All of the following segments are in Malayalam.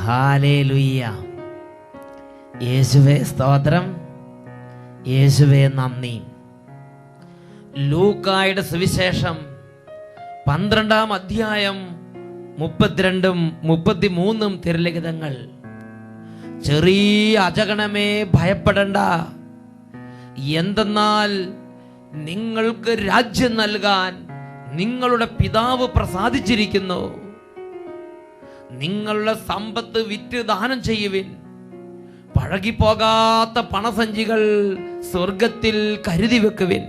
ഹല്ലേലൂയ. യേശുവേ സ്തോത്രം, യേശുവേ നന്ദി. ലൂക്കായുടെ സുവിശേഷം 12-ാം അധ്യായം 32ഉം 33ഉം തിരുലിഖിതങ്ങൾ. ചെറിയ അജഗണമേ ഭയപ്പെടണ്ട, എന്തെന്നാൽ നിങ്ങൾക്ക് രാജ്യം നൽകാൻ നിങ്ങളുടെ പിതാവ് പ്രസാദിച്ചിരിക്കുന്നു. നിങ്ങളുടെ സമ്പത്ത് വിറ്റ് ദാനം ചെയ്യുവിൻ. പഴകിപ്പോകാത്ത പണസഞ്ചികൾ സ്വർഗത്തിൽ കരുതി വെക്കുവിൻ.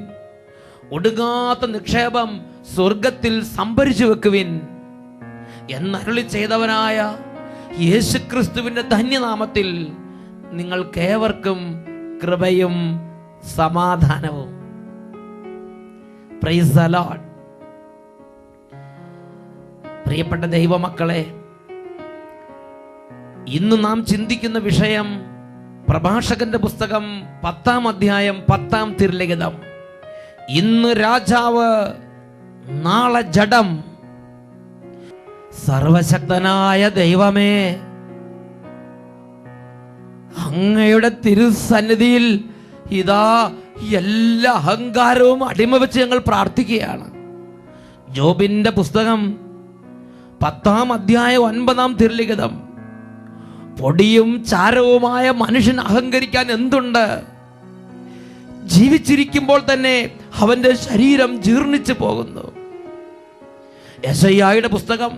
ഒടുങ്ങാത്ത നിക്ഷേപം സ്വർഗത്തിൽ സംഭരിച്ചു വെക്കുവിൻ എന്നരുളി ചെയ്തവനായ യേശുക്രിസ്തുവിന്റെ ധന്യനാമത്തിൽ നിങ്ങൾക്കേവർക്കും കൃപയും സമാധാനവും. Praise the Lord. പ്രിയപ്പെട്ട ദൈവമക്കളെ, ഇന്ന് നാം ചിന്തിക്കുന്ന വിഷയം പ്രഭാഷകന്റെ പുസ്തകം 10-ാം അധ്യായം 10-ാം തിരുലിഖിതം. ഇന്ന് രാജാവ്, നാളെ ജഡം. സർവശക്തനായ ദൈവമേ, അങ്ങയുടെ തിരുസന്നിധിയിൽ ഇതാ എല്ലാ അഹങ്കാരവും അടിമവെച്ച് ഞങ്ങൾ പ്രാർത്ഥിക്കുകയാണ്. ജോബിന്റെ പുസ്തകം 10-ാം അധ്യായം 9-ാം തിരുലിഖിതം. പൊടിയും ചാരവുമായ മനുഷ്യൻ അഹങ്കരിക്കാൻ എന്തുണ്ട്? ജീവിച്ചിരിക്കുമ്പോൾ തന്നെ അവന്റെ ശരീരം ജീർണിച്ചു പോകുന്നു. യെശയ്യായുടെ പുസ്തകം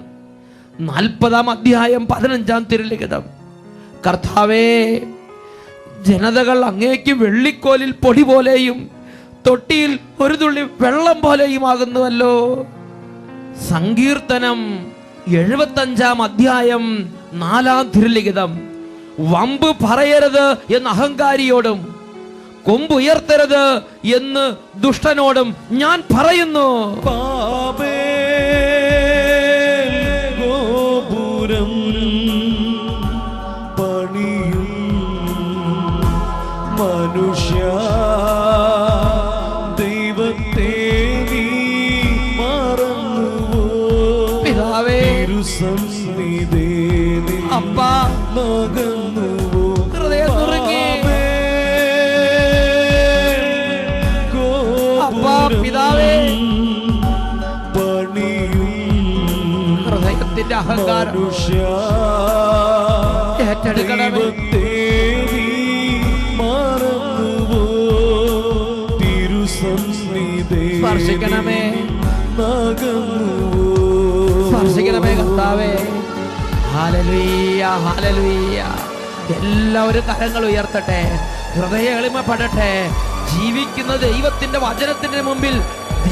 40-ാം അധ്യായം 15-ാം തിരുലിഖിതം. കർത്താവേ, ജനതകൾ അങ്ങേക്ക് വെള്ളിക്കോലിൽ പൊടി പോലെയും തൊട്ടിയിൽ ഒരു തുള്ളി വെള്ളം പോലെയും ആകുന്നുവല്ലോ. സങ്കീർത്തനം 75-ാം അധ്യായം 4-ാം തിരുലിഖിതം. വമ്പ് പറയരുത് എന്ന് അഹങ്കാരിയോടും കൊമ്പുയർത്തരുത് എന്ന് ദുഷ്ടനോടും ഞാൻ പറയുന്നു. ഗോപുരം പണിയും മനുഷ്യ, ദൈവത്തെ നീ മറന്നുവോ? പിതാവേ, തിരുസന്നിധി അപ്പാ, നകന്നുവോ? ഹൃദയം നുറുങ്ങി. അപ്പാ, പിതാവേ, പണിയും ഹൃദയത്തിന്റെ അഹങ്കാരം ഏറ്റെടുക്കണമേ. സ്പർശിക്കണമേ, സ്പർശിക്കണമേ കർത്താവേ. Hallelujah, hallelujah. എല്ലാവരും കരങ്ങൾ ഉയർത്തട്ടെ, ഹൃദയ എളിമപ്പെടട്ടെ. ജീവിക്കുന്ന ദൈവത്തിന്റെ വചനത്തിന്റെ മുമ്പിൽ,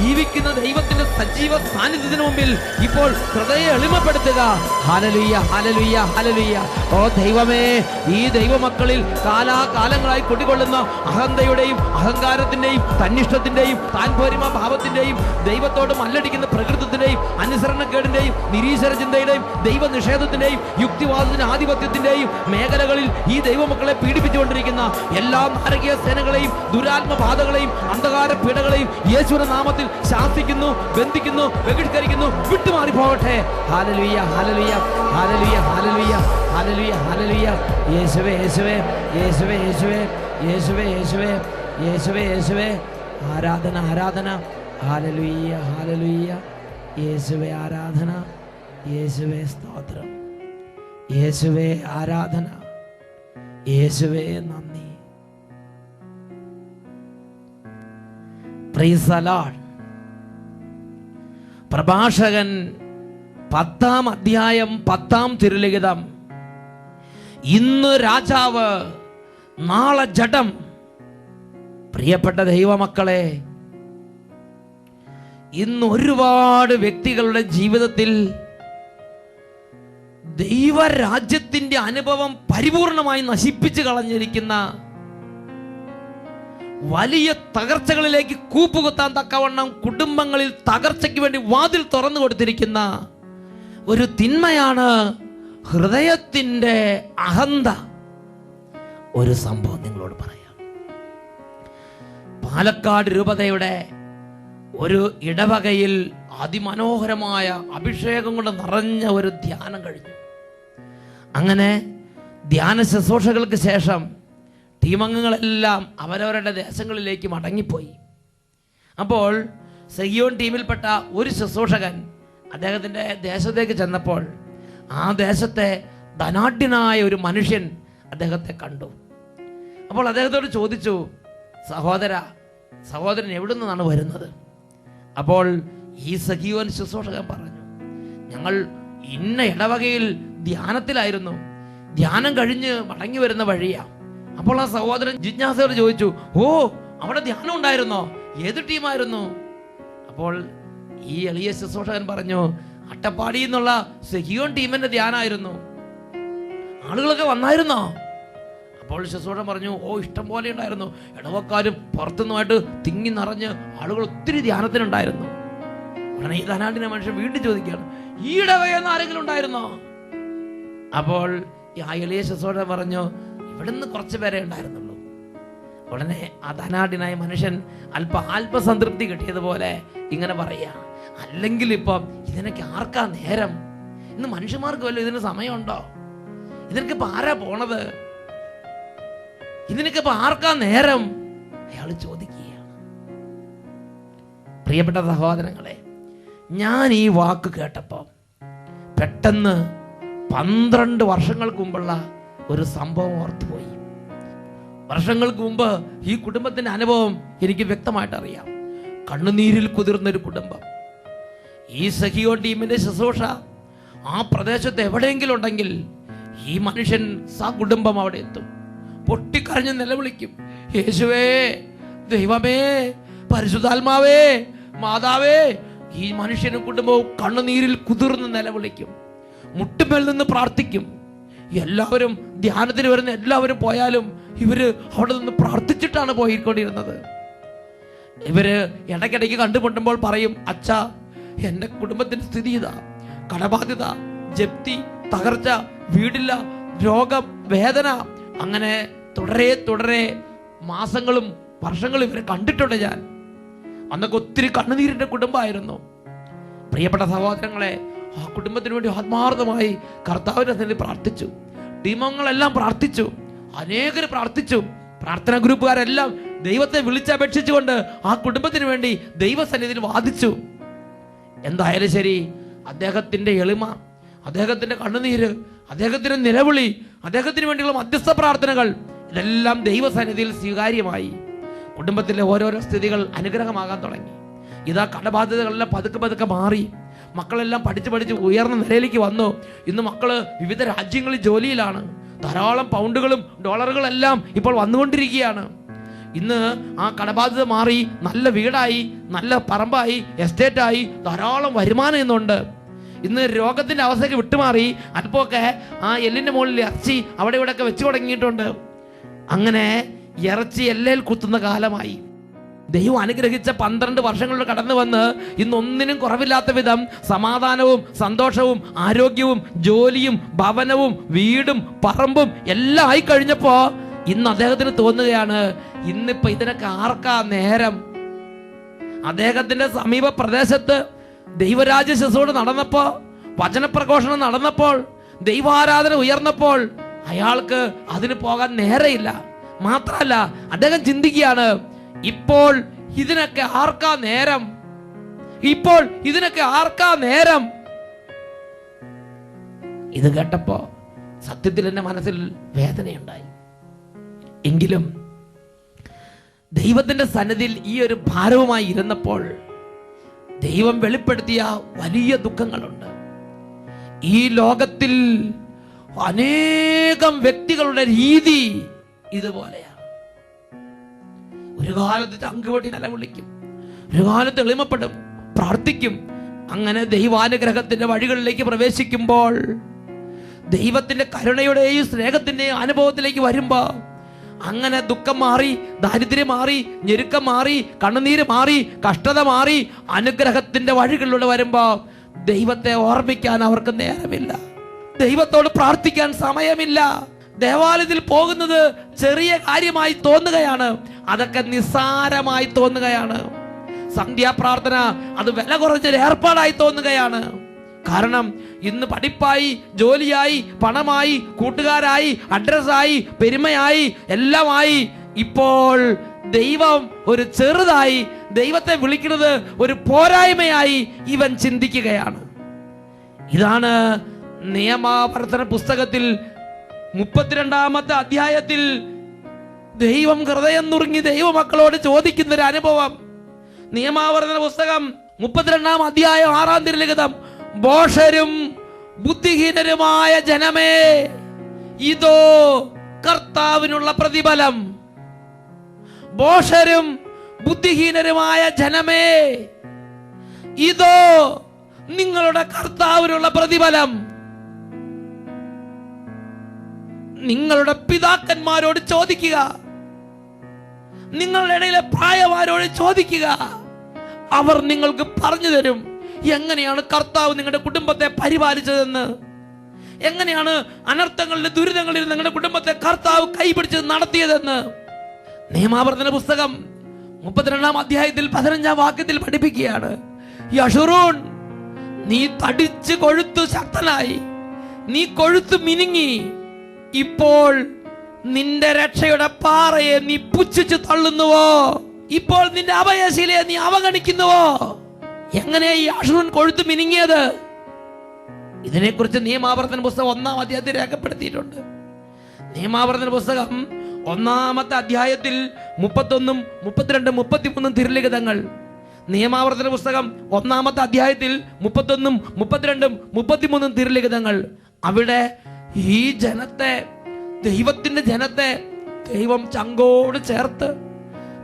ജീവിക്കുന്ന ദൈവത്തിന്റെ സജീവ സാന്നിധ്യത്തിന് മുമ്പിൽ ഇപ്പോൾ ഹൃദയ എളിമപ്പെടുത്തുക. ഹല്ലേലൂയ, ഹല്ലേലൂയ, ഹല്ലേലൂയ. ഓ ദൈവമേ, ഈ ദൈവമക്കളിൽ കാലാകാലങ്ങളായി കുടികൊള്ളുന്ന അഹന്തയുടെയും അഹങ്കാരത്തിന്റെയും തന്നിഷ്ടത്തിന്റെയും താൻപോരിമ ഭാവത്തിന്റെയും ദൈവത്തോട് മല്ലടിക്കുന്ന പ്രകൃതത്തിന്റെയും അനുസരണക്കേടിന്റെയും നിരീശ്വര ചിന്തയുടെയും ദൈവനിഷേധത്തിന്റെയും യുക്തിവാദത്തിന്റെ ആധിപത്യത്തിന്റെയും മേഖലകളിൽ ഈ ദൈവമക്കളെ പീഡിപ്പിച്ചുകൊണ്ടിരിക്കുന്ന എല്ലാ നാരകീയ സേനകളെയും ദുരാത്മബാധകളെയും അന്ധകാര പീഡകളെയും യേശുവിന്റെ നാമത്തിൽ ശാസിക്കുന്നു, ബന്ധിക്കുന്നു, ബഹിഷ്കരിക്കുന്നു. വിട്ടുമാറി പോകട്ടെ. ഹല്ലേലൂയ, ഹല്ലേലൂയ, ഹല്ലേലൂയ, ഹല്ലേലൂയ, ഹല്ലേലൂയ, ഹല്ലേലൂയ. യേശുവേ, യേശുവേ, യേശുവേ, യേശുവേ, യേശുവേ, യേശുവേ, യേശുവേ, യേശുവേ. ആരാധന, ആരാധന. ഹല്ലേലൂയ, ഹല്ലേലൂയ. യേശുവേ ആരാധന, യേശുവേ സ്തോത്രം, യേശുവേ ആരാധന, യേശുവേ നന്ദി. Praise the Lord. പ്രഭാഷകൻ 10-ാം അധ്യായം 10-ാം തിരുലിഖിതം. ഇന്ന് രാജാവ്, നാളെ ജഡം. പ്രിയപ്പെട്ട ദൈവമക്കളെ, ഇന്ന് ഒരുപാട് വ്യക്തികളുടെ ജീവിതത്തിൽ ദൈവരാജ്യത്തിന്റെ അനുഭവം പരിപൂർണമായി നശിപ്പിച്ചു കളഞ്ഞിരിക്കുന്ന, വലിയ തകർച്ചകളിലേക്ക് കൂപ്പുകുത്താൻ തക്കവണ്ണം കുടുംബങ്ങളിൽ തകർച്ചയ്ക്ക് വേണ്ടി വാതിൽ തുറന്നു കൊടുത്തിരിക്കുന്ന ഒരു തിന്മയാണ് ഹൃദയത്തിന്റെ അഹന്ത. ഒരു സംഭവം നിങ്ങളോട് പറയാം. പാലക്കാട് രൂപതയുടെ ഒരു ഇടവകയിൽ അതിമനോഹരമായ അഭിഷേകം കൊണ്ട് നിറഞ്ഞ ഒരു ധ്യാനം കഴിഞ്ഞു. അങ്ങനെ ധ്യാന ശുശ്രൂഷകൾക്ക് ശേഷം ടീമംഗങ്ങളെല്ലാം അവരവരുടെ ദേശങ്ങളിലേക്ക് മടങ്ങിപ്പോയി. അപ്പോൾ സഹിയോൻ ടീമിൽപ്പെട്ട ഒരു ശുശ്രൂഷകൻ അദ്ദേഹത്തിൻ്റെ ദേശത്തേക്ക് ചെന്നപ്പോൾ ആ ദേശത്തെ ധനാഢ്യനായ ഒരു മനുഷ്യൻ അദ്ദേഹത്തെ കണ്ടു. അപ്പോൾ അദ്ദേഹത്തോട് ചോദിച്ചു, സഹോദരൻ എവിടെ നിന്നാണ് വരുന്നത്? അപ്പോൾ ഈ സഹിയോൻ ശുശ്രൂഷകൻ പറഞ്ഞു, ഞങ്ങൾ ഇന്ന ഇടവകയിൽ ധ്യാനത്തിലായിരുന്നു, ധ്യാനം കഴിഞ്ഞ് മടങ്ങി വരുന്ന വഴിയാ. അപ്പോൾ ആ സഹോദരൻ ജിജ്ഞാസയോട് ചോദിച്ചു, ഓ, അവിടെ ധ്യാനം ഉണ്ടായിരുന്നോ? ഏത് ടീമായിരുന്നു? അപ്പോൾ ഈ എളിയ ശുശ്രൂഷകൻ പറഞ്ഞു, അട്ടപ്പാടി എന്നുള്ള സഹിയോൻ ടീമിന്റെ ധ്യാനമായിരുന്നു. ആളുകളൊക്കെ വന്നായിരുന്നോ? അപ്പോൾ ശുശ്രൂഷകൻ പറഞ്ഞു, ഓ, ഇഷ്ടം പോലെ ഉണ്ടായിരുന്നു. ഇടവക്കാരും പുറത്തുനിന്നുമായിട്ട് തിങ്ങി നിറഞ്ഞ് ആളുകൾ ഒത്തിരി ധ്യാനത്തിനുണ്ടായിരുന്നു. ഉടനെ ഈ ധനാഢ്യനായ മനുഷ്യൻ വീണ്ടും ചോദിക്കുകയാണ്, ഈ ഇടവകയെന്ന് ആരെങ്കിലും ഉണ്ടായിരുന്നോ? അപ്പോൾ ആ എളിയ ശുശ്രൂഷകൻ പറഞ്ഞു, ഇവിടുന്ന് കുറച്ച് പേരെ ഉണ്ടായിരുന്നുള്ളൂ. ഉടനെ ആ ധനാഢ്യനായ മനുഷ്യൻ അല്പസംതൃപ്തി കിട്ടിയതുപോലെ ഇങ്ങനെ പറയാ, അല്ലെങ്കിൽ ഇപ്പം ഇതിനൊക്കെ ആർക്കാ നേരം? ഇന്ന് മനുഷ്യന്മാർക്ക് വല്ലതും ഇതിന് സമയമുണ്ടോ? ഇതിനൊക്കെ ഇപ്പൊ ആരാ പോണത്? ഇതിനൊക്കെ ഇപ്പൊ ആർക്കാ നേരം? അയാൾ ചോദിക്കുകയാണ്. പ്രിയപ്പെട്ട സഹോദരങ്ങളെ, ഞാൻ ഈ വാക്ക് കേട്ടപ്പോൾ പെട്ടെന്ന് 12 വർഷങ്ങൾക്ക് മുമ്പുള്ള ഒരു സംഭവം ഓർത്തുപോയി. വർഷങ്ങൾക്ക് മുമ്പ് ഈ കുടുംബത്തിന്റെ അനുഭവം എനിക്ക് വ്യക്തമായിട്ട് അറിയാം. കണ്ണുനീരിൽ കുതിർന്നൊരു കുടുംബം. ഈ സഹിയോൻ ടീമിന്റെ ശുശ്രൂഷ ആ പ്രദേശത്ത് എവിടെയെങ്കിലും ഉണ്ടെങ്കിൽ ഈ മനുഷ്യൻ കുടുംബം അവിടെ എത്തും. പൊട്ടിക്കരഞ്ഞ് നിലവിളിക്കും, യേശുവേ, ദൈവമേ, പരിശുദ്ധാത്മാവേ, മാതാവേ. ഈ മനുഷ്യനും കുടുംബവും കണ്ണുനീരിൽ കുതിർന്ന് നിലവിളിക്കും, മുട്ടുമേൽ നിന്ന് പ്രാർത്ഥിക്കും. എല്ലാവരും ധ്യാനത്തിന് വരുന്ന എല്ലാവരും പോയാലും ഇവര് അവിടെ നിന്ന് പ്രാർത്ഥിച്ചിട്ടാണ് പോയിക്കൊണ്ടിരുന്നത്. ഇവര് ഇടയ്ക്കിടയ്ക്ക് കണ്ടുമുട്ടുമ്പോൾ പറയും, അച്ഛാ, എന്റെ കുടുംബത്തിന്റെ സ്ഥിതി ഇതാ, കടബാധ്യത, ജപ്തി, തകർച്ച, വീടില്ല, രോഗം, വേദന. അങ്ങനെ തുടരെ മാസങ്ങളും വർഷങ്ങളും ഇവരെ കണ്ടിട്ടുണ്ട് ഞാൻ. അന്നൊക്കെ ഒത്തിരി കണ്ണുനീരിന്റെ കുടുംബമായിരുന്നു. പ്രിയപ്പെട്ട സഹോദരങ്ങളെ, ആ കുടുംബത്തിന് വേണ്ടി ആത്മാർത്ഥമായി കർത്താവിന്റെ സന്നിധി പ്രാർത്ഥിച്ചു. ടീമംഗങ്ങളെല്ലാം പ്രാർത്ഥിച്ചു, അനേകർ പ്രാർത്ഥിച്ചു. പ്രാർത്ഥനാ ഗ്രൂപ്പുകാരെല്ലാം ദൈവത്തെ വിളിച്ചപേക്ഷിച്ചുകൊണ്ട് ആ കുടുംബത്തിന് വേണ്ടി ദൈവസന്നിധിയിൽ വാദിച്ചു. എന്തായാലും ശരി, അദ്ദേഹത്തിന്റെ എളിമ, അദ്ദേഹത്തിന്റെ കണ്ണുനീര്, അദ്ദേഹത്തിന്റെ നിലവിളി, അദ്ദേഹത്തിന് വേണ്ടിയുള്ള മധ്യസ്ഥ പ്രാർത്ഥനകൾ, ഇതെല്ലാം ദൈവസന്നിധിയിൽ സ്വീകാര്യമായി. കുടുംബത്തിലെ ഓരോരോ സ്ഥിതികൾ അനുഗ്രഹമാകാൻ തുടങ്ങി. ഇതാ കടബാധ്യതകളെല്ലാം പതുക്കെ മാറി. മക്കളെല്ലാം പഠിച്ച് ഉയർന്ന നിലയിലേക്ക് വന്നു. ഇന്ന് മക്കള് വിവിധ രാജ്യങ്ങളിൽ ജോലിയിലാണ്. ധാരാളം പൗണ്ടുകളും ഡോളറുകളെല്ലാം ഇപ്പോൾ വന്നുകൊണ്ടിരിക്കുകയാണ്. ഇന്ന് ആ കടബാധ്യത മാറി, നല്ല വീടായി, നല്ല പറമ്പായി, എസ്റ്റേറ്റായി, ധാരാളം വരുമാനം ഇന്നുണ്ട്. ഇന്ന് രോഗത്തിന്റെ അവസ്ഥയ്ക്ക് വിട്ടുമാറി അല്പമൊക്കെ ആ എല്ലിന്റെ മുകളിൽ ഇറച്ചി അവിടെ ഇവിടെയൊക്കെ വെച്ചു തുടങ്ങിയിട്ടുണ്ട്. അങ്ങനെ ഇറച്ചി എല്ലയിൽ കുത്തുന്ന കാലമായി. ദൈവം അനുഗ്രഹിച്ച 12 വർഷങ്ങളിൽ കടന്നു വന്ന് ഇന്നൊന്നിനും കുറവില്ലാത്ത വിധം സമാധാനവും സന്തോഷവും ആരോഗ്യവും ജോലിയും ഭവനവും വീടും പറമ്പും എല്ലാം ആയി കഴിഞ്ഞപ്പോ ഇന്ന് അദ്ദേഹത്തിന് തോന്നുകയാണ്, ഇന്നിപ്പോ ഇതിനൊക്കെ ആർക്കാ നേരം? അദ്ദേഹത്തിന്റെ സമീപ പ്രദേശത്ത് ദൈവരാജ്യ ശുശ്രൂഷ നടന്നപ്പോ, വചനപ്രഘോഷണം നടന്നപ്പോൾ, ദൈവാരാധന ഉയർന്നപ്പോൾ അയാൾക്ക് അതിന് പോകാൻ നേരെയില്ല. മാത്രല്ല, അദ്ദേഹം ചിന്തിക്കുകയാണ്, ഇപ്പോൾ ഇതിനൊക്കെ ആർക്കാ നേരം? ഇപ്പോൾ ഇതിനൊക്കെ ആർക്കാ നേരം? ഇത് കേട്ടപ്പോ സത്യത്തിൽ എന്റെ മനസ്സിൽ വേദനയുണ്ടായി. എങ്കിലും ദൈവത്തിന്റെ സന്നിധിയിൽ ഈ ഒരു ഭാരവുമായി ഇരുന്നപ്പോൾ ദൈവം വെളിപ്പെടുത്തിയ വലിയ ദുഃഖങ്ങളുണ്ട്. ഈ ലോകത്തിൽ അനേകം വ്യക്തികളുടെ രീതി ഇതുപോലെയാണ്. ഒരു കാലത്ത് ചങ്കുപൊട്ടി നിലവിളിക്കും, ഒരു കാലത്ത് എളിമപ്പെടും, പ്രാർത്ഥിക്കും. അങ്ങനെ ദൈവാനുഗ്രഹത്തിന്റെ വഴികളിലേക്ക് പ്രവേശിക്കുമ്പോൾ, ദൈവത്തിന്റെ കരുണയുടെയും സ്നേഹത്തിന്റെയും അനുഭവത്തിലേക്ക് വരുമ്പോ, അങ്ങനെ ദുഃഖം മാറി, ദാരിദ്ര്യം മാറി, ഞെരുക്കം മാറി, കണ്ണുനീര് മാറി, കഷ്ടത മാറി, അനുഗ്രഹത്തിന്റെ വഴികളിലൂടെ വരുമ്പോ ദൈവത്തെ ഓർമ്മിക്കാൻ അവർക്ക് നേരമില്ല, ദൈവത്തോട് പ്രാർത്ഥിക്കാൻ സമയമില്ല. ദേവാലയത്തിൽ പോകുന്നത് ചെറിയ കാര്യമായി തോന്നുകയാണ്, അതൊക്കെ നിസ്സാരമായി തോന്നുകയാണ്. സന്ധ്യാപ്രാർത്ഥന അത് വില കുറഞ്ഞൊരു ഏർപ്പാടായി തോന്നുകയാണ്. കാരണം ഇന്ന് പഠിപ്പായി, ജോലിയായി, പണമായി, കൂട്ടുകാരായി, അഡ്രസ്സായി, പെരുമയായി, എല്ലാമായി ഇപ്പോൾ ദൈവം ഒരു ചെറുതായി, ദൈവത്തെ വിളിക്കുന്നത് ഒരു പോരായ്മയായി ഇവൻ ചിന്തിക്കുകയാണ്. ഇതാണ് നിയമാവർത്തന പുസ്തകത്തിൽ 32-ാമത്തെ അധ്യായത്തിൽ ദൈവം ഹൃദയം നുറുങ്ങി ദൈവമക്കളോട് ചോദിക്കുന്ന ഒരു അനുഭവം. നിയമാവർത്തന പുസ്തകം 32-ാം അധ്യായം 6-ാം തിരുലിഖിതം, ഭോഷരും ബുദ്ധിഹീനരുമായ ജനമേ, ഇതോ കർത്താവിനുള്ള പ്രതിഫലം. ഭോഷരും ബുദ്ധിഹീനരുമായ ജനമേ, ഇതോ നിങ്ങളുടെ കർത്താവിനുള്ള പ്രതിഫലം. നിങ്ങളുടെ പിതാക്കന്മാരോട് ചോദിക്കുക, നിങ്ങളുടെ ഇടയിലെ പ്രായമാരോട് ചോദിക്കുക, അവർ നിങ്ങൾക്ക് പറഞ്ഞു തരും എങ്ങനെയാണ് കർത്താവ് നിങ്ങളുടെ കുടുംബത്തെ പരിപാലിച്ചതെന്ന്, എങ്ങനെയാണ് അനർത്ഥങ്ങളുടെ ദുരിതങ്ങളിൽ നിങ്ങളുടെ കുടുംബത്തെ കർത്താവ് കൈപിടിച്ച് നടത്തിയതെന്ന്. നിയമാവർത്തന പുസ്തകം 32-ാം അധ്യായത്തിൽ 15-ാം വാക്യത്തിൽ പഠിപ്പിക്കുകയാണ്, യശുറൂൻ, നീ തടിച്ച് കൊഴുത്തു ശക്തനായി, നീ കൊഴുത്തു മിനുങ്ങി, ഇപ്പോൾ നിന്റെ രക്ഷയുടെ പാറയെ നീ പുച്ഛിച്ചു തള്ളുന്നുവോ? ഇപ്പോൾ നിന്റെ അഭയശീലയെ നീ അവഗണിക്കുന്നുവോ? എങ്ങനെ ഈ യശുറൂൻ കൊഴുത്തു മിനുങ്ങിയത്? ഇതിനെക്കുറിച്ച് നിയമാവർത്തന പുസ്തകം 1-ാം അധ്യായത്തിൽ രേഖപ്പെടുത്തിയിട്ടുണ്ട്. നിയമാവർത്തന പുസ്തകം 1-ാമത്തെ അധ്യായത്തിൽ 31, 32, 33 തിരുലിഖിതങ്ങൾ. നിയമാവർത്തന പുസ്തകം 1-ാമത്തെ അധ്യായത്തിൽ 31, 32, 33 തിരുലിഖിതങ്ങൾ. അവിടെ ഈ ജനത്തെ, ദൈവത്തിന്റെ ജനത്തെ ദൈവം ചങ്കോട് ചേർത്ത്,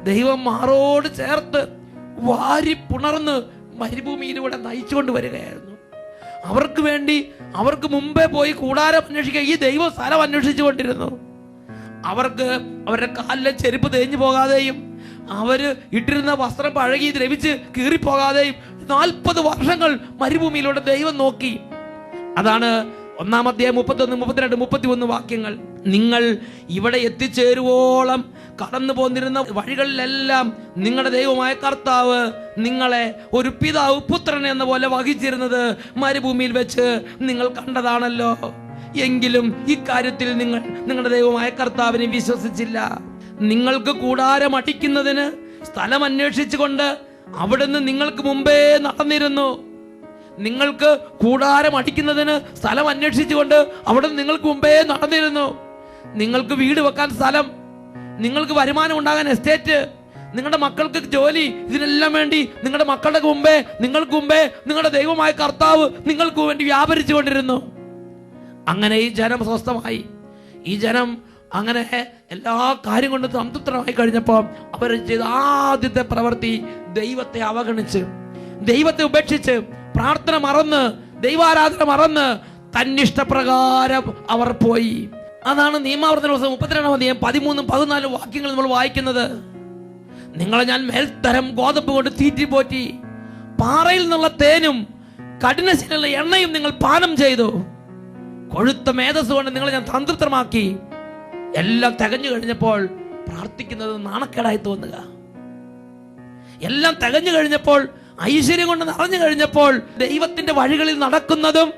ദൈവം മാറോട് ചേർത്ത് വാരി പുണർന്ന് മരുഭൂമിയിലൂടെ നയിച്ചുകൊണ്ട് വരികയായിരുന്നു. അവർക്ക് വേണ്ടി അവർക്ക് മുമ്പേ പോയി കൂടാരം അന്വേഷിക്കുക ഈ ദൈവം സ്ഥലം അന്വേഷിച്ചു കൊണ്ടിരുന്നു. അവർക്ക് അവരുടെ കാലിലെ ചെരുപ്പ് തേഞ്ഞു പോകാതെയും അവര് ഇട്ടിരുന്ന വസ്ത്രം പഴകി ദ്രവിച്ച് കീറിപ്പോകാതെയും 40 വർഷങ്ങൾ മരുഭൂമിയിലൂടെ ദൈവം നോക്കി. അതാണ് 1-ാം അധ്യായം 31, 32, 33 വാക്യങ്ങൾ. നിങ്ങൾ ഇവിടെ എത്തിച്ചേരുവോളം കടന്നു പോന്നിരുന്ന വഴികളിലെല്ലാം നിങ്ങളുടെ ദൈവമായ കർത്താവ് നിങ്ങളെ ഒരു പിതാവ് പുത്രൻ എന്ന പോലെ വഹിച്ചിരുന്നത് മരുഭൂമിയിൽ വെച്ച് നിങ്ങൾ കണ്ടതാണല്ലോ. എങ്കിലും ഇക്കാര്യത്തിൽ നിങ്ങൾ നിങ്ങളുടെ ദൈവമായ കർത്താവിനെ വിശ്വസിച്ചില്ല. നിങ്ങൾക്ക് കൂടാരം അടിക്കുന്നതിന് സ്ഥലം അന്വേഷിച്ചുകൊണ്ട് അവിടുന്ന് നിങ്ങൾക്ക് മുമ്പേ നടന്നിരുന്നു. നിങ്ങൾക്ക് കൂടാരം അടിക്കുന്നതിന് സ്ഥലം അന്വേഷിച്ചുകൊണ്ട് അവിടുന്ന് നിങ്ങൾക്ക് മുമ്പേ നടന്നിരുന്നു. നിങ്ങൾക്ക് വീട് വെക്കാൻ സ്ഥലം, നിങ്ങൾക്ക് വരുമാനം ഉണ്ടാകാൻ എസ്റ്റേറ്റ്, നിങ്ങളുടെ മക്കൾക്ക് ജോലി, ഇതിനെല്ലാം വേണ്ടി നിങ്ങളുടെ മക്കളുടെ മുമ്പേ, നിങ്ങൾക്ക് മുമ്പേ നിങ്ങളുടെ ദൈവമായ കർത്താവ് നിങ്ങൾക്ക് വേണ്ടി വ്യാപരിച്ചു കൊണ്ടിരുന്നു. അങ്ങനെ ഈ ജനം സ്വസ്ഥമായി. ഈ ജനം അങ്ങനെ എല്ലാ കാര്യം കൊണ്ട് സംതൃപ്തമായി കഴിഞ്ഞപ്പോൾ അവർ ചെയ്ത ആദ്യത്തെ പ്രവൃത്തി ദൈവത്തെ അവഗണിച്ച്, ദൈവത്തെ ഉപേക്ഷിച്ച്, പ്രാർത്ഥന മറന്ന്, ദൈവാരാധന മറന്ന് തന്നിഷ്ടപ്രകാരം അവർ പോയി. അതാണ് നിയമാവർത്തന പുസ്തകം 32-ാം അധ്യായം 13, 14 വാക്യങ്ങൾ നമ്മൾ വായിക്കുന്നത്. നിങ്ങളെ ഞാൻ മേൽത്തരം ഗോതമ്പ് കൊണ്ട് തീറ്റിപ്പോറ്റി, പാറയിൽ നിന്നുള്ള തേനും കഠിനശീലുള്ള എണ്ണയും നിങ്ങൾ പാനം ചെയ്തു, കൊഴുത്ത മേധസ് കൊണ്ട് നിങ്ങളെ ഞാൻ സംതൃപ്തമാക്കി. എല്ലാം തികഞ്ഞു കഴിഞ്ഞപ്പോൾ പ്രാർത്ഥിക്കുന്നത് നാണക്കേടായി തോന്നുക. എല്ലാം തികഞ്ഞു കഴിഞ്ഞപ്പോൾ, ഐശ്വര്യം കൊണ്ട് നിറഞ്ഞു കഴിഞ്ഞപ്പോൾ ദൈവത്തിന്റെ വഴികളിൽ നടക്കുന്നതും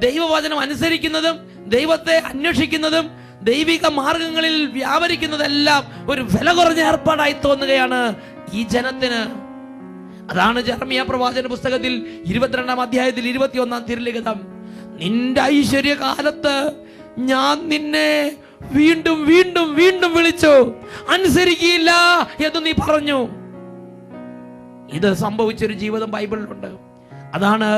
ദൈവവചനം അനുസരിക്കുന്നതും ദൈവത്തെ അന്വേഷിക്കുന്നതും ദൈവിക മാർഗങ്ങളിൽ വ്യാപരിക്കുന്നതെല്ലാം ഒരു വില കുറഞ്ഞ ഏർപ്പാടായി തോന്നുകയാണ് ഈ ജനത്തിന്. അതാണ് ജെറമ്യാ പ്രവാചന പുസ്തകത്തിൽ 22-ാം അധ്യായത്തിൽ 21-ാം തിരുലിഖിതം, നിന്റെ ഐശ്വര്യകാലത്ത് ഞാൻ നിന്നെ വീണ്ടും വീണ്ടും വീണ്ടും വിളിച്ചു, അനുസരിക്കില്ല എന്ന് നീ പറഞ്ഞു. ഇത് സംഭവിച്ചൊരു ജീവിതം ബൈബിളിലുണ്ട്. അതാണ്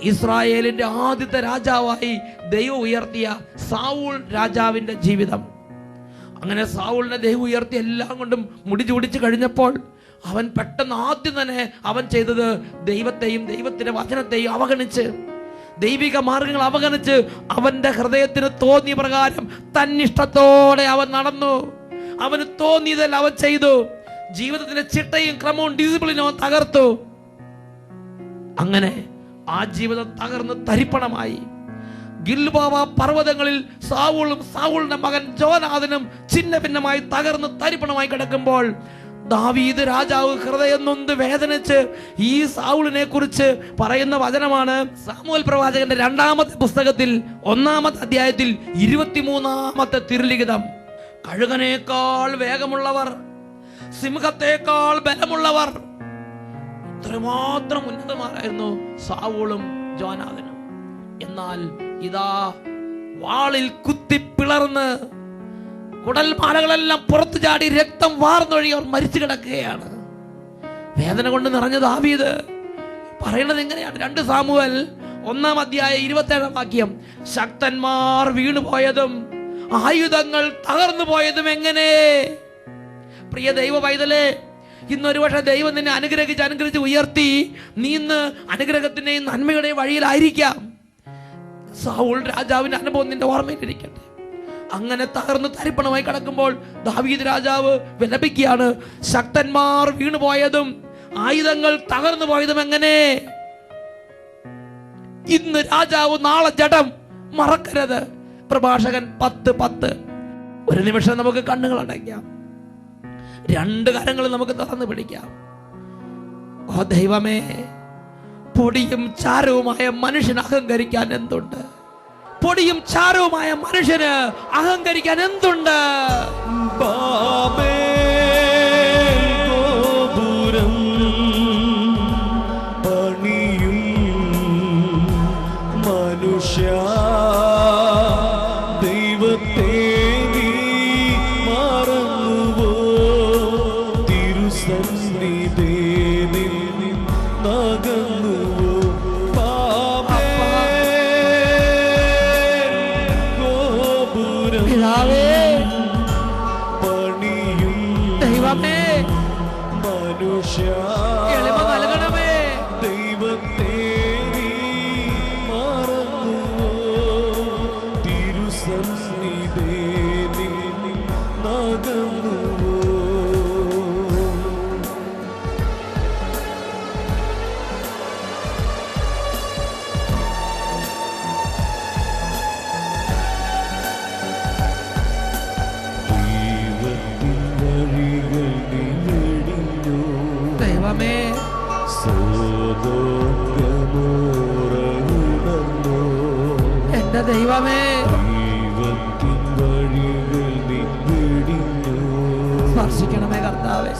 ഇസ്രായേലിന്റെ ആദ്യത്തെ രാജാവായി ദൈവം ഉയർത്തിയ സാവൂൾ രാജാവിന്റെ ജീവിതം. അങ്ങനെ സാവൂളിനെ ദൈവം ഉയർത്തി എല്ലാം കൊണ്ടും മുടി ചൂടിച്ചു കഴിഞ്ഞപ്പോൾ അവൻ പെട്ടെന്ന് ആദ്യം തന്നെ അവൻ ചെയ്തത് ദൈവത്തെയും ദൈവത്തിന്റെ വചനത്തെയും അവഗണിച്ച്, ദൈവിക മാർഗങ്ങൾ അവഗണിച്ച് അവന്റെ ഹൃദയത്തിന് തോന്നിയ പ്രകാരം തന്നിഷ്ടത്തോടെ അവൻ നടന്നു. അവന് തോന്നിയതെല്ലാം അവൻ ചെയ്തു. ജീവിതത്തിന്റെ ചിട്ടയും ക്രമവും ഡിസിപ്ലിനും അവൻ തകർത്തു. അങ്ങനെ ആ ജീവിതം തകർന്ന് തരിപ്പണമായി. ഗിൽബോവ പർവ്വതങ്ങളിൽ സാവൂളും സാവൂളിന്റെ മകൻ ജോനാഥനും ഛിന്ന ഭിന്നമായി തകർന്ന് തരിപ്പണമായി കിടക്കുമ്പോൾ ദാവീദ് രാജാവ് ഹൃദയം നൊന്ത് വേദനിച്ച് ഈ സൗളിനെ കുറിച്ച് പറയുന്ന വചനമാണ് സാമുവേൽ പ്രവാചകന്റെ 2-ാമത്തെ പുസ്തകത്തിൽ 1-ാമത്തെ അധ്യായത്തിൽ 23-ാമത്തെ തിരുലിഖിതം. കഴുകനേക്കാൾ വേഗമുള്ളവർ, സിംഹത്തേക്കാൾ ബലമുള്ളവർ, ഇത്രമാത്രം ഉന്നതമാരായിരുന്നു സാവൂളും ജോനാഥനും. എന്നാൽ ഇതാ വാളിൽ കുത്തി പിളർന്ന് കുടൽമാലകളെല്ലാം പുറത്തു ചാടി രക്തം വാർന്നൊഴുകി അവർ മരിച്ചു കിടക്കുകയാണ്. വേദന കൊണ്ട് നിറഞ്ഞ ദാവീദ് പറയുന്നത് എങ്ങനെയാണ്? 2 സാമുവേൽ 1-ാം അധ്യായം 27-ാം വാക്യം. ശക്തന്മാർ വീണുപോയതും ആയുധങ്ങൾ തകർന്നു പോയതും എങ്ങനെ? പ്രിയ ദൈവ പൈതലേ, ഇന്നൊരു പക്ഷേ ദൈവം നിന്നെ അനുഗ്രഹിച്ച് ഉയർത്തി നീ ഇന്ന് അനുഗ്രഹത്തിന്റെയും നന്മയുടെയും വഴിയിലായിരിക്കാം. സൗൾ രാജാവിന്റെ അനുഭവം നിന്റെ ഓർമ്മയിലിരിക്കട്ടെ. അങ്ങനെ തകർന്ന് തരിപ്പണമായി കിടക്കുമ്പോൾ ദാവീദ് രാജാവ് വിലപിക്കുകയാണ്. ശക്തന്മാർ വീണുപോയതും ആയുധങ്ങൾ തകർന്നു പോയതും എങ്ങനെ? ഇന്ന് രാജാവ്, നാളെ ജഡം. മറക്കരുത്. പ്രഭാഷകൻ 10:10. ഒരു നിമിഷം നമുക്ക് കണ്ണുകൾ അടയ്ക്കാം, 2 കരങ്ങൾ നമുക്ക് തുറന്നു പിടിക്കാം. ഓ ദൈവമേ, പൊടിയും ചാരവുമായ മനുഷ്യന് അഹങ്കരിക്കാൻ എന്തുണ്ട്? പൊടിയും ചാരവുമായ മനുഷ്യന് അഹങ്കരിക്കാൻ എന്തുണ്ട്? ഗോപുരം പണിയും മനുഷ്യ, ദൈവത്തെ നീ മറന്നുവോ? തിരുസന്നിധിയിൽ നകന്നുവോ? ദൈവമേ, മനുഷ്യ എളിമ നൽകണമേ. ദൈവത്തെ നീ മറന്നുവോ? തിരുസന്നിധിയിൽ നകന്നുവോ? ദൈവമേ, എന്റെ ദൈവമേ, സ്പർശിക്കണമേ കർത്താവേ.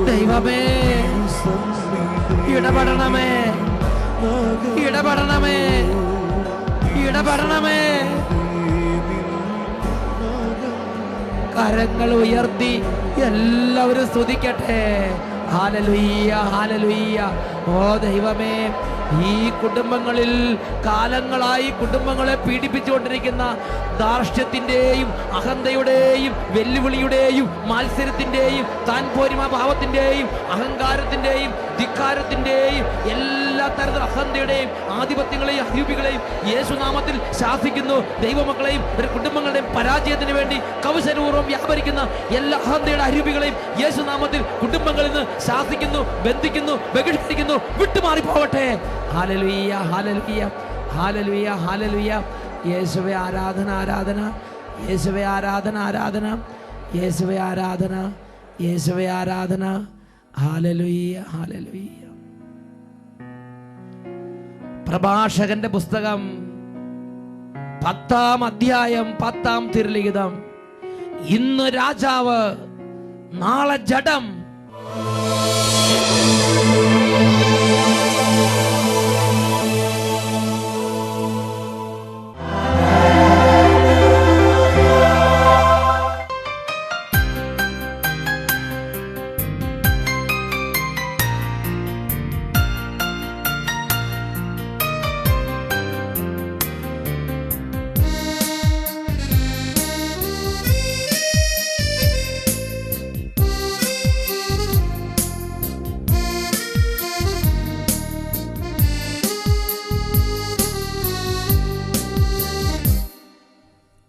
ദൈവമേ, ഇടപെടണമേ, ഇടപെടണമേ, ഇടപെടണമേ. കരങ്ങൾ ഉയർത്തി എല്ലാവരും സ്തുതിക്കട്ടെ. ഹല്ലേലൂയ, ഹല്ലേലൂയ. ഓ ദൈവമേ, ഈ കുടുംബങ്ങളിൽ കാലങ്ങളായി കുടുംബങ്ങളെ പീഡിപ്പിച്ചുകൊണ്ടിരിക്കുന്ന ധാർഷ്ട്യത്തിന്റെയും അഹന്തയുടെയും വെല്ലുവിളിയുടെയും മത്സരത്തിന്റെയും താൻ പോരിമ ഭാവത്തിന്റെയും അഹങ്കാരത്തിന്റെയും ധിക്കാരത്തിന്റെയും എല്ലാ തരത്തിലുള്ള അഹന്തയുടെയും ആധിപത്യങ്ങളെയും അരൂപികളെയും യേശുനാമത്തിൽ ശാസിക്കുന്നു. ദൈവമക്കളെയും ഒരു കുടുംബങ്ങളുടെയും പരാജയത്തിന് വേണ്ടി കൗശലപൂർവ്വം വ്യാപരിക്കുന്ന എല്ലാ അഹന്തയുടെ അരൂപികളെയും യേശുനാമത്തിൽ കുടുംബങ്ങളിൽ നിന്ന് ശാസിക്കുന്നു, ബന്ധിക്കുന്നു, ബഹിഷ്കരിക്കുന്നു. വിട്ടുമാറി പോവട്ടെ. ഹല്ലേലൂയ, ഹല്ലേലൂയ. ഹല്ലേലൂയ, ഹല്ലേലൂയ. യേശുവേ ആരാധന, ആരാധന. യേശുവേ ആരാധന, ആരാധന. യേശുവേ ആരാധന, യേശുവേ ആരാധന. ഹല്ലേലൂയ, ഹല്ലേലൂയ. പ്രഭാഷകന്റെ പുസ്തകം 10-ാം അധ്യായം 10-ാം തിരുലിഖിതം. ഇന്ന് രാജാവ്, നാളെ ജഡം.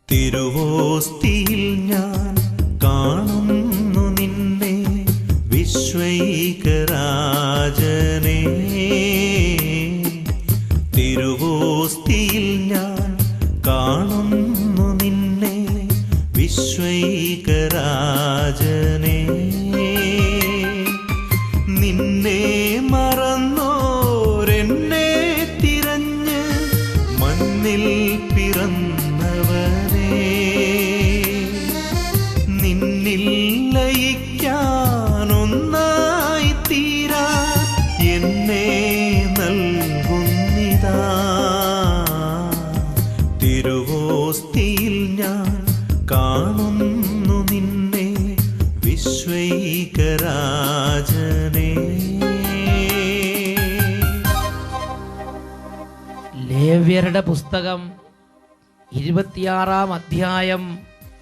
തിരുവോസ്തിയിൽ ഞാൻ കാണുന്നു നിന്നെ വിശ്വൈകരാജനെ. തിരുവോസ്തിയിൽ ഞാൻ കാണുന്നു നിന്നെ വിശ്വൈകരാജനെ. നിന്നെ മറന്നോരെന്നെ തിരഞ്ഞ് മണ്ണിൽ പിറന്നവനെ. നിന്നിൽ ലയിക്കാനൊന്നായി തീരാ എന്നെ നൽകുന്നിതാ. തിരുവോസ്തിയിൽ ഞാൻ കാണുന്നു നിന്നെ വിശ്വൈകരാജനെ. ലേവ്യരുടെ പുസ്തകം 26-ാം അധ്യായം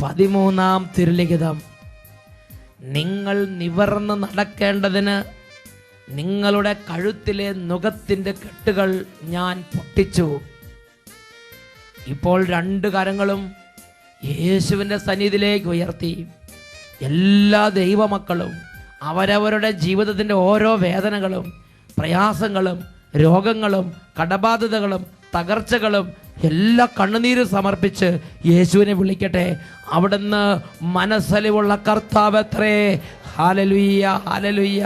13-ാം തിരുലിഖിതം. നിങ്ങൾ നിവർന്ന് നടക്കേണ്ടതിന് നിങ്ങളുടെ കഴുത്തിലെ നുകത്തിന്റെ കെട്ടുകൾ ഞാൻ പൊട്ടിച്ചു. ഇപ്പോൾ 2 കരങ്ങളും യേശുവിൻ്റെ സന്നിധിയിലേക്ക് ഉയർത്തി എല്ലാ ദൈവമക്കളും അവരവരുടെ ജീവിതത്തിൻ്റെ ഓരോ വേദനകളും പ്രയാസങ്ങളും രോഗങ്ങളും കടബാധ്യതകളും തകർച്ചകളും എല്ലാ കണ്ണുനീരും സമർപ്പിച്ച് യേശുവിനെ വിളിക്കട്ടെ. അവിടുന്ന് മനസ്സലിവുള്ള കർത്താവത്രേ. ഹല്ലേലൂയ, ഹല്ലേലൂയ.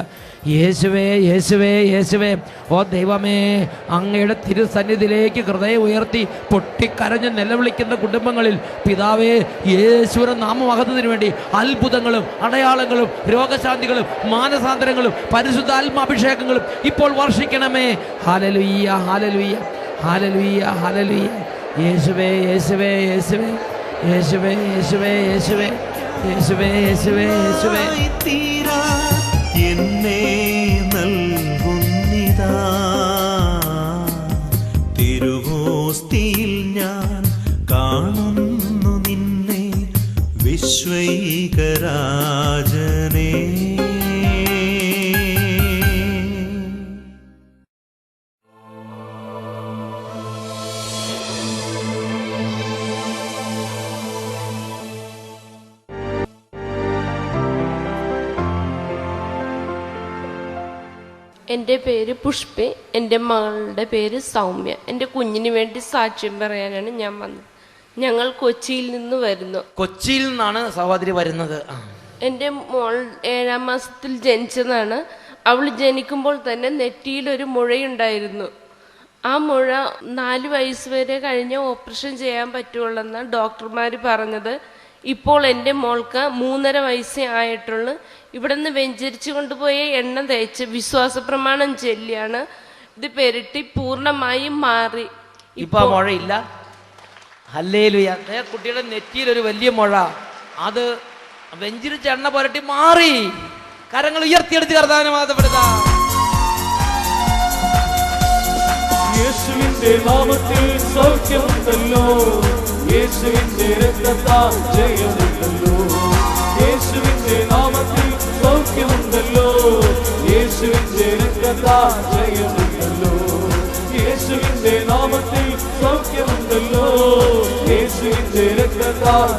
യേശുവേ, യേശുവേ, യേശുവേ. ഓ ദൈവമേ, അങ്ങയുടെ തിരുസന്നിധിയിലേക്ക് ഹൃദയം ഉയർത്തി പൊട്ടിക്കരഞ്ഞ് നിലവിളിക്കുന്ന കുടുംബങ്ങളിൽ പിതാവേ, യേശുവിന്റെ നാമമഹത്വത്തിന് വേണ്ടി അത്ഭുതങ്ങളും അടയാളങ്ങളും രോഗശാന്തികളും മാനസാന്തരങ്ങളും പരിശുദ്ധാത്മാഭിഷേകങ്ങളും ഇപ്പോൾ വർഷിക്കണമേ. ഹല്ലേലൂയ, ഹല്ലേലൂയ, ഹല്ലേലൂയ, ഹല്ലേലൂയ. യേശുവേ, യേശുവേ, യേശുവേ, യേശുവേ, യേശുവേ, യേശുവേ, യേശുവേ, യേശുവേ, യേശുവേ. എന്നെ നൽകുന്നിതാ. തിരുവോസ്തിയിൽ ഞാൻ കാണുന്നു നിന്നെ വിശ്വൈകരാജനെ. എൻ്റെ പേര് പുഷ്പേ, എൻ്റെ മകളുടെ പേര് സൗമ്യ. എൻ്റെ കുഞ്ഞിന് വേണ്ടി സാക്ഷ്യം പറയാനാണ് ഞാൻ വന്നത്. ഞങ്ങൾ കൊച്ചിയിൽ നിന്ന് വരുന്നു. കൊച്ചിയിൽ നിന്നാണ് സഹോദരി വരുന്നത്. എൻ്റെ മോൾ 7-ാം മാസത്തിൽ ജനിച്ചതാണ്. അവൾ ജനിക്കുമ്പോൾ തന്നെ നെറ്റിയിലൊരു മുഴയുണ്ടായിരുന്നു. ആ മുഴ 4 വയസ്സ് വരെ കഴിഞ്ഞ് ഓപ്പറേഷൻ ചെയ്യാൻ പറ്റുള്ളെന്നാണ് ഡോക്ടർമാർ പറഞ്ഞത്. ഇപ്പോൾ എൻ്റെ മോൾക്ക് 3.5 വയസ്സേ ആയിട്ടുള്ളൂ. ഇവിടെ നിന്ന് വെഞ്ചരിച്ചു കൊണ്ടുപോയ എണ്ണ തേച്ച് വിശ്വാസ പ്രമാണം ചൊല്ലിയാണ് ഇത് പെരട്ടി പൂർണ്ണമായും മാറി. ഇപ്പൊ മുഴയില്ല. ഹല്ലേലൂയ. കുട്ടിയുടെ നെറ്റിയിൽ ഒരു വലിയ മുഴ, അത് വെഞ്ചരിച്ച എണ്ണ പുരട്ടി മാറി. കരങ്ങൾ ഉയർത്തിയെടുത്ത് കർത്താവിനെ മഹത്വപ്പെടുത്താം. യേശുവിന്റെ നാമത്തിൽ സൗഖ്യമുണ്ടല്ലോ, യേശുവിന്റെ രക്തത്താൽ ജയമുണ്ടല്ലോ. യേശുവിന്റെ നാമത്തിൽ സൗഖ്യമുണ്ടല്ലോ, യേശുവിന്റെ രക്തത്താൽ ജയമുണ്ടല്ലോ. യേശുവിന്റെ നാമത്തിൽ സൗഖ്യമുണ്ടല്ലോ, യേശുവിന്റെ രക്തത്താൽ